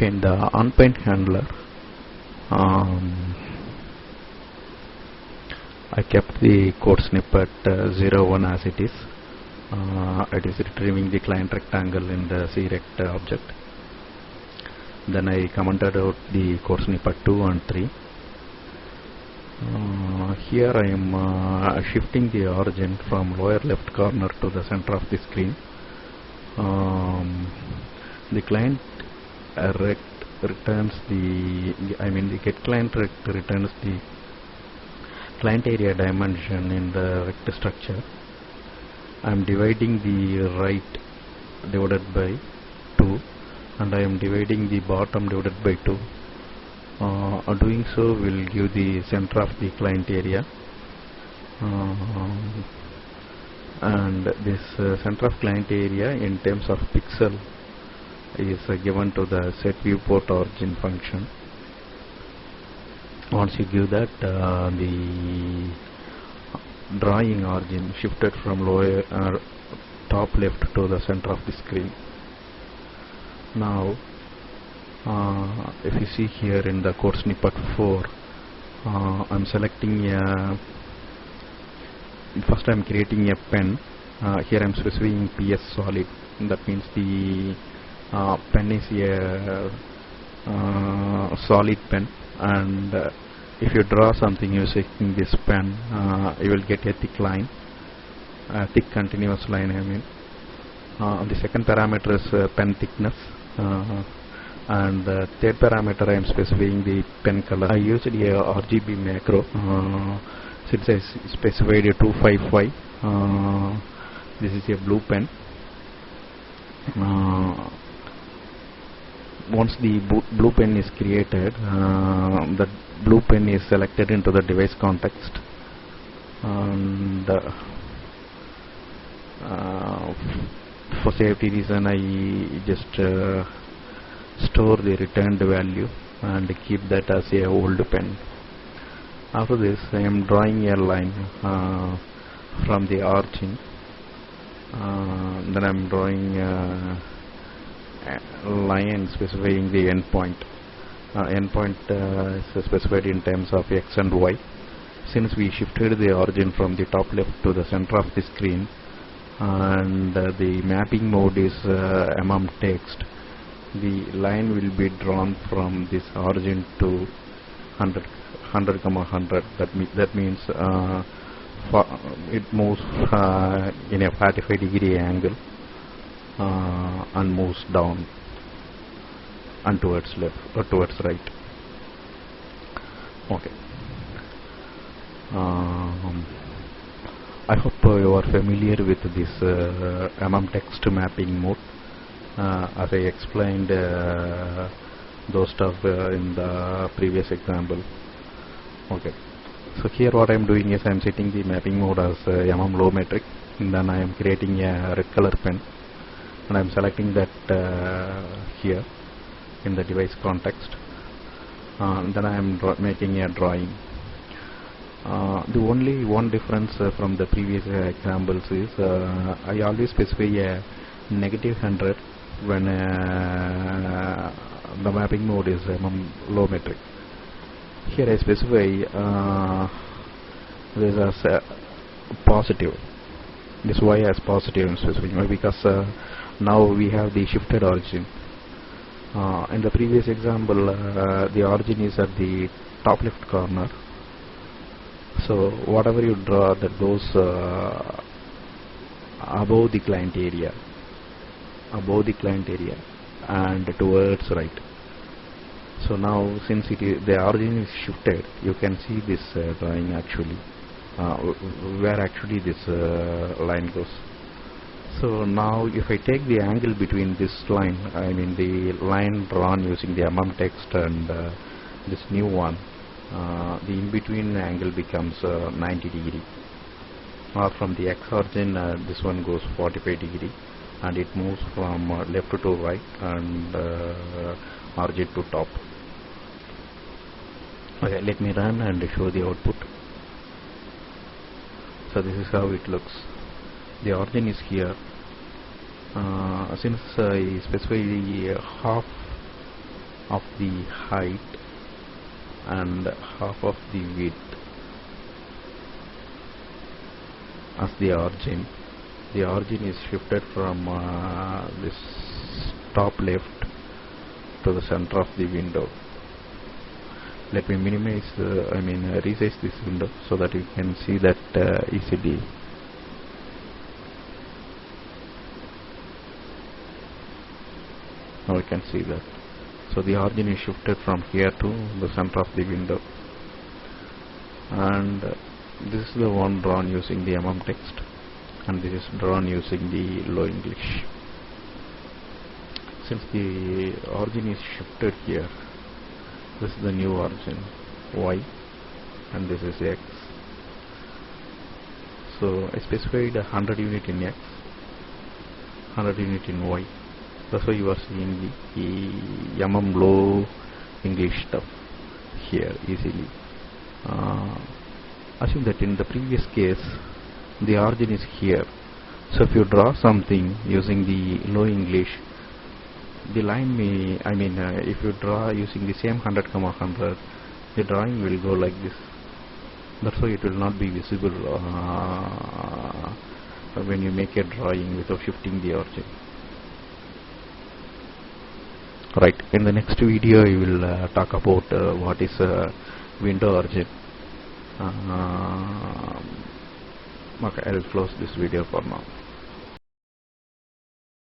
Okay, in the unpaint handler, I kept the code snippet 01 as it is. It is retrieving the client rectangle in the crect object. Then I commented out the code snippet 2 and 3. Here I am shifting the origin from lower left corner to the center of the screen. The client returns the get client returns the client area dimension in the rect structure. I am dividing the right divided by 2, and I am dividing the bottom divided by 2. Doing so will give the center of the client area, and this center of client area in terms of pixel is given to the SetViewPortOrgin function. Once you give that, the drawing origin shifted from lower top left to the center of the screen. Now if you see here in the code snippet 4, I'm selecting first I'm creating a pen. Here I'm specifying PS solid. That means the pen is a solid pen, and if you draw something using this pen, you will get a thick line, a thick continuous line. The second parameter is pen thickness, and the third parameter I am specifying the pen color. I used a RGB macro since I specified a 255. This is a blue pen. Once the blue pen is created, the blue pen is selected into the device context, and for safety reason I just store the returned value and keep that as a old pen. After this, I am drawing a line from the origin. Then I am drawing a line specifying the endpoint. Endpoint is specified in terms of X and Y. Since we shifted the origin from the top left to the center of the screen, and the mapping mode is text, the line will be drawn from this origin to 100, 100, that means it moves in a 45-degree angle and moves down and towards left or towards right. Okay. I hope you are familiar with this text mapping mode, as I explained those stuff in the previous example. Okay. So here what I am doing is I am setting the mapping mode as low metric, and then I am creating a red color pen, and I am selecting that here in the device context. Then I am making a drawing. The only one difference from the previous examples is I always specify a -100 when the mapping mode is low metric. Here I specify this as positive. This Y as positive I'm specifying because now we have the shifted origin. In the previous example, the origin is at the top left corner. So whatever you draw, that goes above the client area, and towards right. So now, since the origin is shifted, you can see this drawing actually, where actually this line goes. So now, if I take the angle between this line, I mean the line drawn using the text and this new one, the in-between angle becomes 90 degree. Or from the X origin, this one goes 45 degree, and it moves from left to right and origin to top. Okay, let me run and show the output. So this is how it looks. The origin is here. Since I specify the half of the height and half of the width as the origin. The origin is shifted from this top left to the center of the window. Let me minimize, resize this window so that you can see that easily. Now you can see that. So the origin is shifted from here to the center of the window, and this is the one drawn using the text, and this is drawn using the low English. Since the origin is shifted here, this is the new origin Y and this is X. So I specified 100 unit in X, 100 unit in Y. That's why you are seeing the low English stuff here easily. Assume that in the previous case the origin is here. So if you draw something using the low English, the line may, if you draw using the same 100, 100, the drawing will go like this. That's why it will not be visible when you make a drawing without shifting the origin. Right, in the next video I will talk about what is window origin. Okay, I will close this video for now.